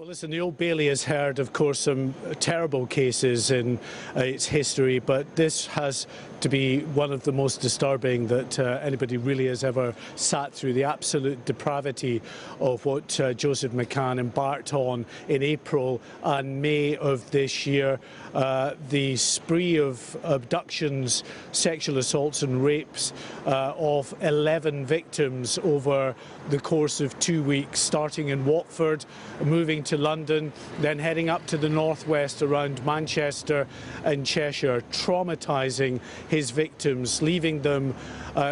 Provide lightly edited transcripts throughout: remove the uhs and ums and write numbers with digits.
Well, listen, the Old Bailey has heard, of course, some terrible cases in its history, but this has to be one of the most disturbing that anybody really has ever sat through. The absolute depravity of what Joseph McCann embarked on in April and May of this year. The spree of abductions, sexual assaults and rapes of 11 victims over the course of 2 weeks, starting in Watford, moving to London, then heading up to the northwest around Manchester and Cheshire, traumatising his victims, leaving them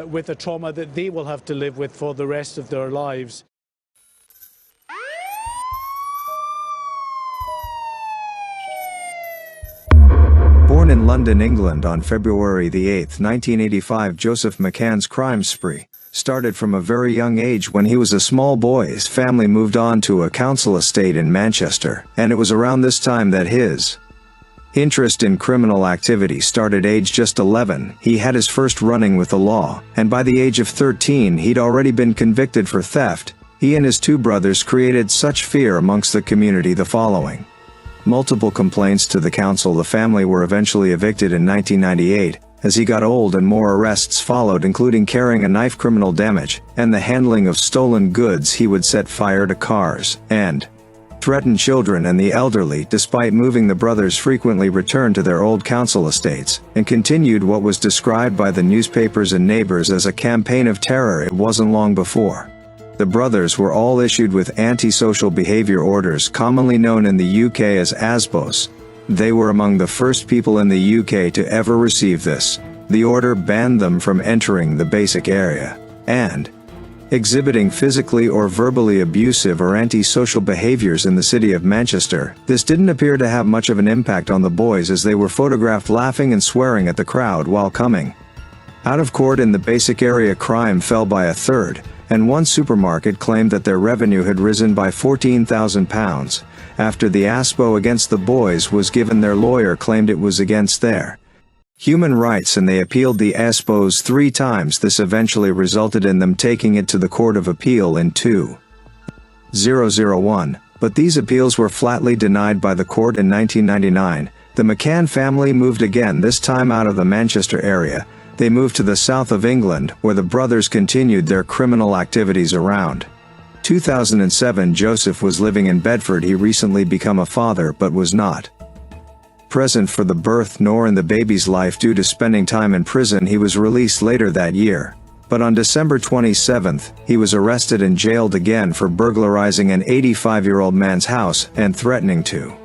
with a trauma that they will have to live with for the rest of their lives. Born in London, England on February 8, 1985, Joseph McCann's crime spree started from a very young age. When he was a small boy, his family moved on to a council estate in Manchester, and it was around this time that his interest in criminal activity started. Age just 11, he had his first run-in with the law, and by the age of 13 he'd already been convicted for theft. He and his two brothers created such fear amongst the community the following multiple complaints to the council. The family were eventually evicted in 1998. As he got old and more arrests followed, including carrying a knife, criminal damage, and the handling of stolen goods. He would set fire to cars and threaten children and the elderly. Despite moving, the brothers frequently returned to their old council estates and continued what was described by the newspapers and neighbors as a campaign of terror. It wasn't long before the brothers were all issued with antisocial behavior orders, commonly known in the UK as ASBOs. They were among the first people in the UK to ever receive this. The order banned them from entering the basic area and exhibiting physically or verbally abusive or antisocial behaviors in the city of Manchester. This didn't appear to have much of an impact on the boys, as they were photographed laughing and swearing at the crowd while coming out of court. In the basic area, crime fell by a third, and one supermarket claimed that their revenue had risen by £14,000. After the ASBO against the boys was given, their lawyer claimed it was against their human rights, and they appealed the ASBOs 3 times. This eventually resulted in them taking it to the Court of Appeal in 2001, but these appeals were flatly denied by the court. In 1999, the McCann family moved again, this time out of the Manchester area. They moved to the south of England, where the brothers continued their criminal activities. Around 2007, Joseph was living in Bedford. He recently become a father, but was not present for the birth nor in the baby's life due to spending time in prison. He was released later that year, but on December 27th, he was arrested and jailed again for burglarizing an 85-year-old man's house and threatening to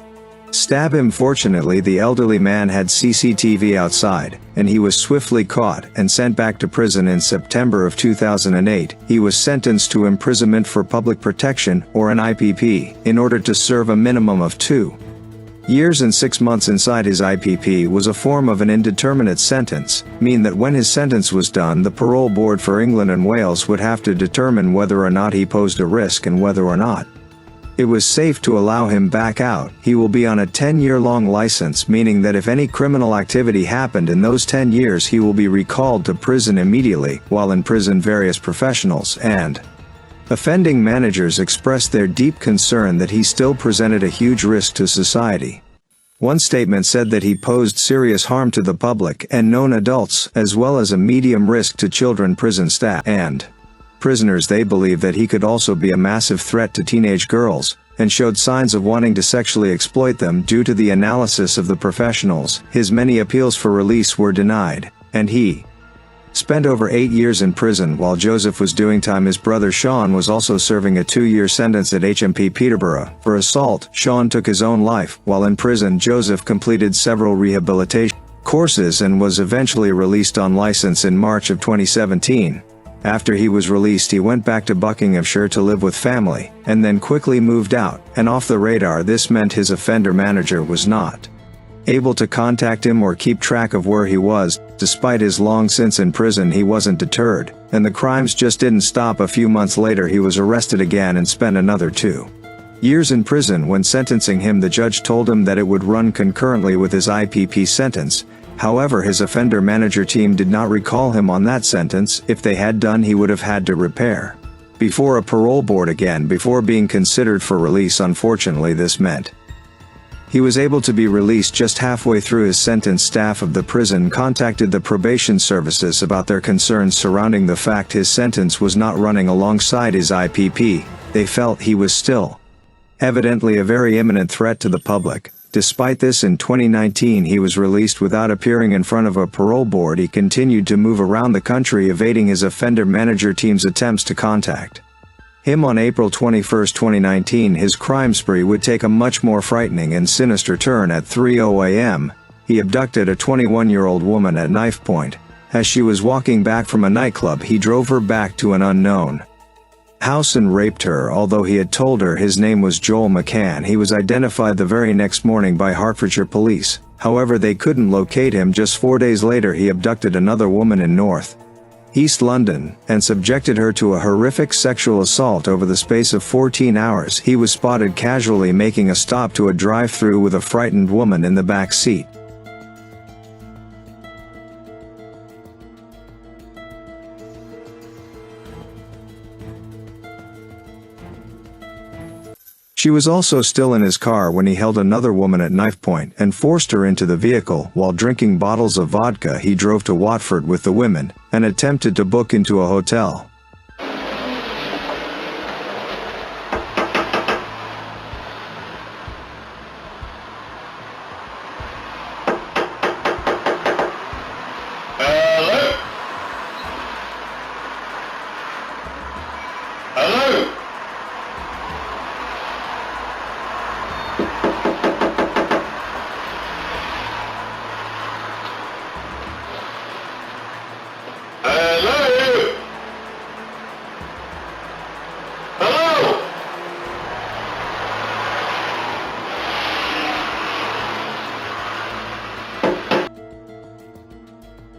stab him. Fortunately, the elderly man had CCTV outside, and he was swiftly caught and sent back to prison. In September of 2008, he was sentenced to imprisonment for public protection, or an IPP, in order to serve a minimum of 2 years and 6 months inside. His IPP was a form of an indeterminate sentence, meaning that when his sentence was done, the parole board for England and Wales would have to determine whether or not he posed a risk and whether or not it was safe to allow him back out. He will be on a 10-year-long license, meaning that if any criminal activity happened in those 10 years, he will be recalled to prison immediately. While in prison, various professionals and offending managers expressed their deep concern that he still presented a huge risk to society. One statement said that he posed serious harm to the public and known adults, as well as a medium risk to children, prison staff, and prisoners. They believe that he could also be a massive threat to teenage girls, and showed signs of wanting to sexually exploit them. Due to the analysis of the professionals, his many appeals for release were denied, and he spent over 8 years in prison. While Joseph was doing time, his brother Sean was also serving a 2-year sentence at HMP Peterborough for assault. Sean took his own life. While in prison, Joseph completed several rehabilitation courses and was eventually released on license in March of 2017. After he was released, he went back to Buckinghamshire to live with family, and then quickly moved out and off the radar. This meant his offender manager was not able to contact him or keep track of where he was. Despite his long stints in prison, he wasn't deterred, and the crimes just didn't stop. A few months later, he was arrested again and spent another 2 years in prison. When sentencing him, the judge told him that it would run concurrently with his IPP sentence. However, his offender manager team did not recall him on that sentence. If they had done, he would have had to repair before a parole board again before being considered for release. Unfortunately, this meant he was able to be released just halfway through his sentence. Staff of the prison contacted the probation services about their concerns surrounding the fact his sentence was not running alongside his IPP. They felt he was still evidently a very imminent threat to the public. Despite this, in 2019 he was released without appearing in front of a parole board. He continued to move around the country, evading his offender manager team's attempts to contact him. On April 21, 2019, his crime spree would take a much more frightening and sinister turn. At 3:00 a.m., he abducted a 21-year-old woman at knife point. As she was walking back from a nightclub, he drove her back to an unknown house and raped her. Although he had told her his name was Joel McCann, he was identified the very next morning by Hertfordshire police. However, they couldn't locate him. Just 4 days later, he abducted another woman in North East London and subjected her to a horrific sexual assault. Over the space of 14 hours, he was spotted casually making a stop to a drive-through with a frightened woman in the back seat. She was also still in his car when he held another woman at knife point and forced her into the vehicle. While drinking bottles of vodka, he drove to Watford with the women and attempted to book into a hotel.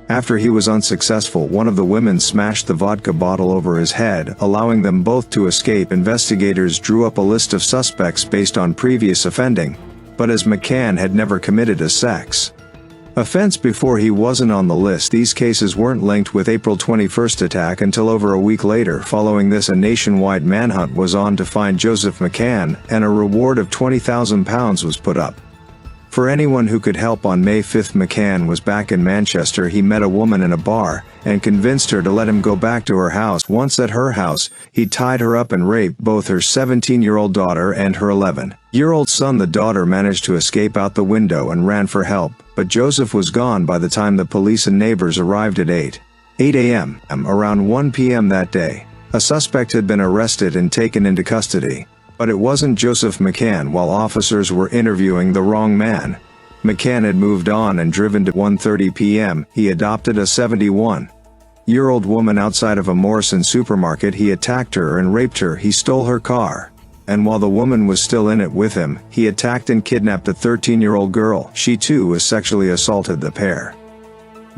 After he was unsuccessful, one of the women smashed the vodka bottle over his head, allowing them both to escape. Investigators drew up a list of suspects based on previous offending, but as McCann had never committed a sex offense before, he wasn't on the list. These cases weren't linked with April 21st attack until over a week later. Following this, a nationwide manhunt was on to find Joseph McCann, and a reward of £20,000 was put up for anyone who could help. On May 5, McCann was back in Manchester. He met a woman in a bar and convinced her to let him go back to her house. Once at her house, he tied her up and raped both her 17-year-old daughter and her 11-year-old son. The daughter managed to escape out the window and ran for help, but Joseph was gone by the time the police and neighbors arrived at 8 a.m. Around 1 p.m. that day, a suspect had been arrested and taken into custody. But it wasn't Joseph McCann. While officers were interviewing the wrong man, McCann had moved on and driven to 1:30 p.m. He adopted a 71-year-old woman outside of a Morrison supermarket. He attacked her and raped her. He stole her car, and while the woman was still in it with him, he attacked and kidnapped a 13-year-old girl. She too was sexually assaulted. The pair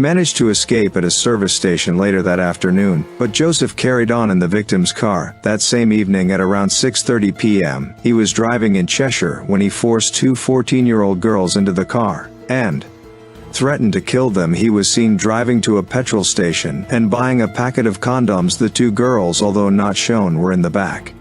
managed to escape at a service station later that afternoon, but Joseph carried on in the victim's car. That same evening at around 6:30 p.m., he was driving in Cheshire when he forced two 14-year-old girls into the car and threatened to kill them. He was seen driving to a petrol station and buying a packet of condoms. The two girls, although not shown, were in the back.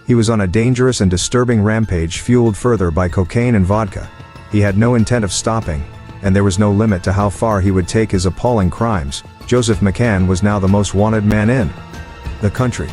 He was on a dangerous and disturbing rampage, fueled further by cocaine and vodka. He had no intent of stopping, and there was no limit to how far he would take his appalling crimes. Joseph McCann was now the most wanted man in the country.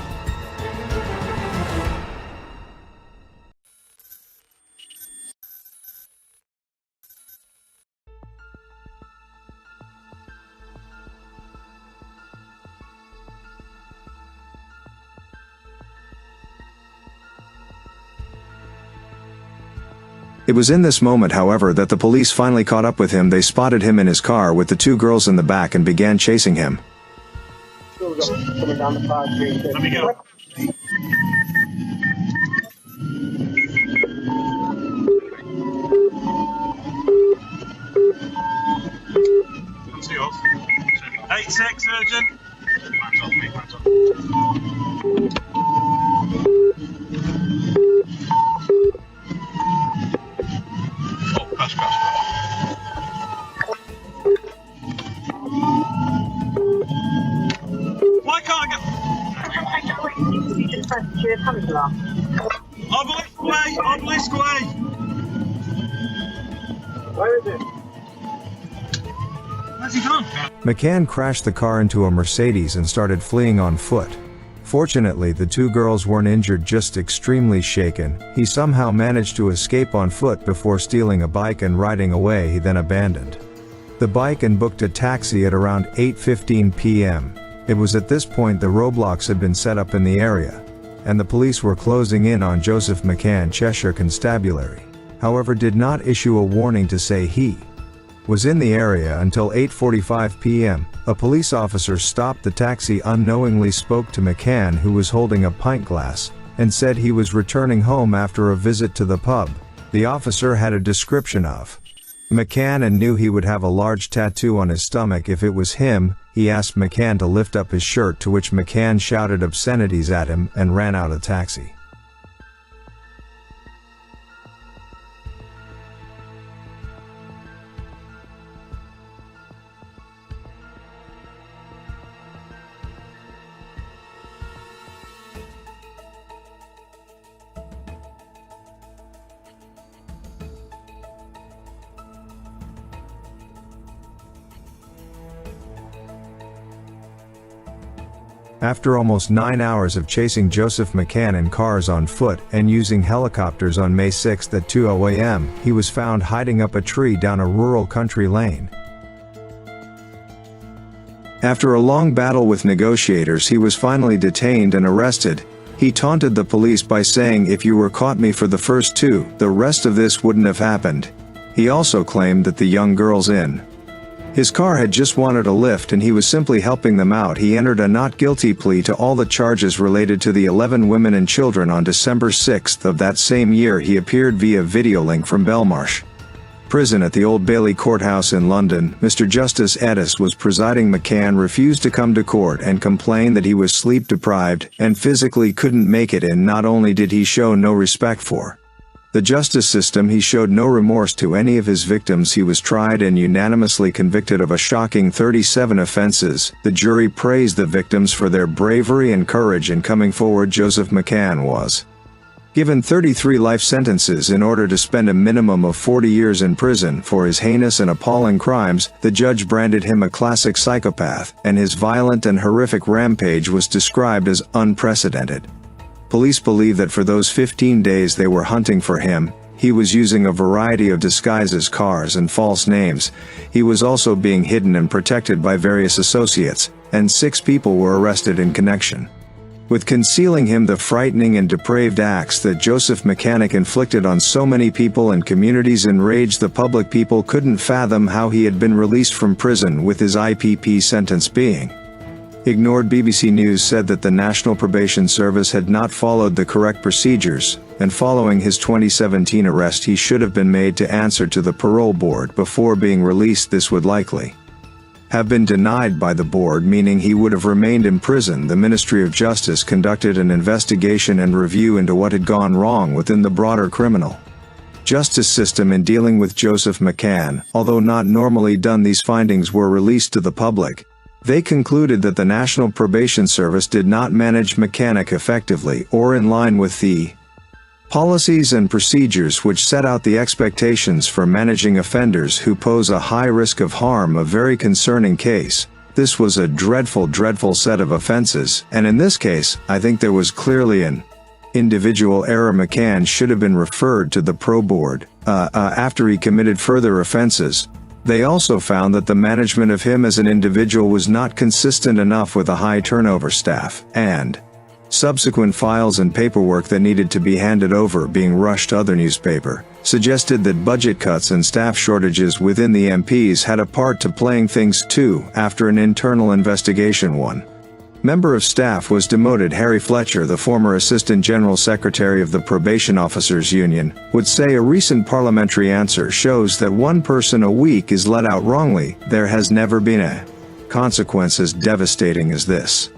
It was in this moment, however, that the police finally caught up with him. They spotted him in his car with the two girls in the back and began chasing him. Coming down the 536. Let me go. What's yours? 8-6 urgent. Hands off me, hands off. Oh, crash. this coming from? Obelisk way! Where is it? Where's he gone? McCann crashed the car into a Mercedes and started fleeing on foot. Fortunately, the two girls weren't injured, just extremely shaken. He somehow managed to escape on foot before stealing a bike and riding away. He then abandoned the bike and booked a taxi at around 8:15 p.m. It was at this point the roadblocks had been set up in the area, and the police were closing in on Joseph McCann. Cheshire Constabulary, however, did not issue a warning to say he was in the area until 8:45 p.m. A police officer stopped the taxi, unknowingly spoke to McCann, who was holding a pint glass, and said he was returning home after a visit to the pub. The officer had a description of McCann and knew he would have a large tattoo on his stomach if it was him. He asked McCann to lift up his shirt, to which McCann shouted obscenities at him and ran out of the taxi. After almost 9 hours of chasing Joseph McCann in cars on foot and using helicopters on May 6 at 2:00 a.m., he was found hiding up a tree down a rural country lane. After a long battle with negotiators, he was finally detained and arrested. He taunted the police by saying, "If you were caught me for the first two, the rest of this wouldn't have happened." He also claimed that the young girls in his car had just wanted a lift and he was simply helping them out. He entered a not guilty plea to all the charges related to the 11 women and children. On December 6 of that same year, he appeared via video link from Belmarsh Prison at the Old Bailey Courthouse in London. Mr. Justice Eddis was presiding. McCann refused to come to court and complained that he was sleep deprived and physically couldn't make it in. Not only did he show no respect for the justice system, he showed no remorse to any of his victims. He was tried and unanimously convicted of a shocking 37 offenses. The jury praised the victims for their bravery and courage in coming forward. Joseph McCann was given 33 life sentences in order to spend a minimum of 40 years in prison for his heinous and appalling crimes. The judge branded him a classic psychopath, and his violent and horrific rampage was described as unprecedented. Police believe that for those 15 days they were hunting for him, he was using a variety of disguises, cars and false names. He was also being hidden and protected by various associates, and 6 people were arrested in connection with concealing him. The frightening and depraved acts that Joseph McCann inflicted on so many people and communities enraged the public. People couldn't fathom how he had been released from prison with his IPP sentence being ignored. BBC News said that the National Probation Service had not followed the correct procedures, and following his 2017 arrest he should have been made to answer to the parole board before being released. This would likely have been denied by the board, meaning he would have remained in prison. The Ministry of Justice conducted an investigation and review into what had gone wrong within the broader criminal justice system in dealing with Joseph McCann. Although not normally done, these findings were released to the public. They concluded that the National Probation Service did not manage McCann effectively or in line with the policies and procedures which set out the expectations for managing offenders who pose a high risk of harm. A very concerning case. This was a dreadful, dreadful set of offenses, and in this case, I think there was clearly an individual error. McCann should have been referred to the pro board after he committed further offenses. They also found that the management of him as an individual was not consistent enough with a high turnover staff, and subsequent files and paperwork that needed to be handed over being rushed. Other newspaper suggested that budget cuts and staff shortages within the MPs had a part to playing things too. After an internal investigation, one member of staff was demoted. Harry Fletcher, the former Assistant General Secretary of the Probation Officers Union, would say a recent parliamentary answer shows that one person a week is let out wrongly. There has never been a consequence as devastating as this.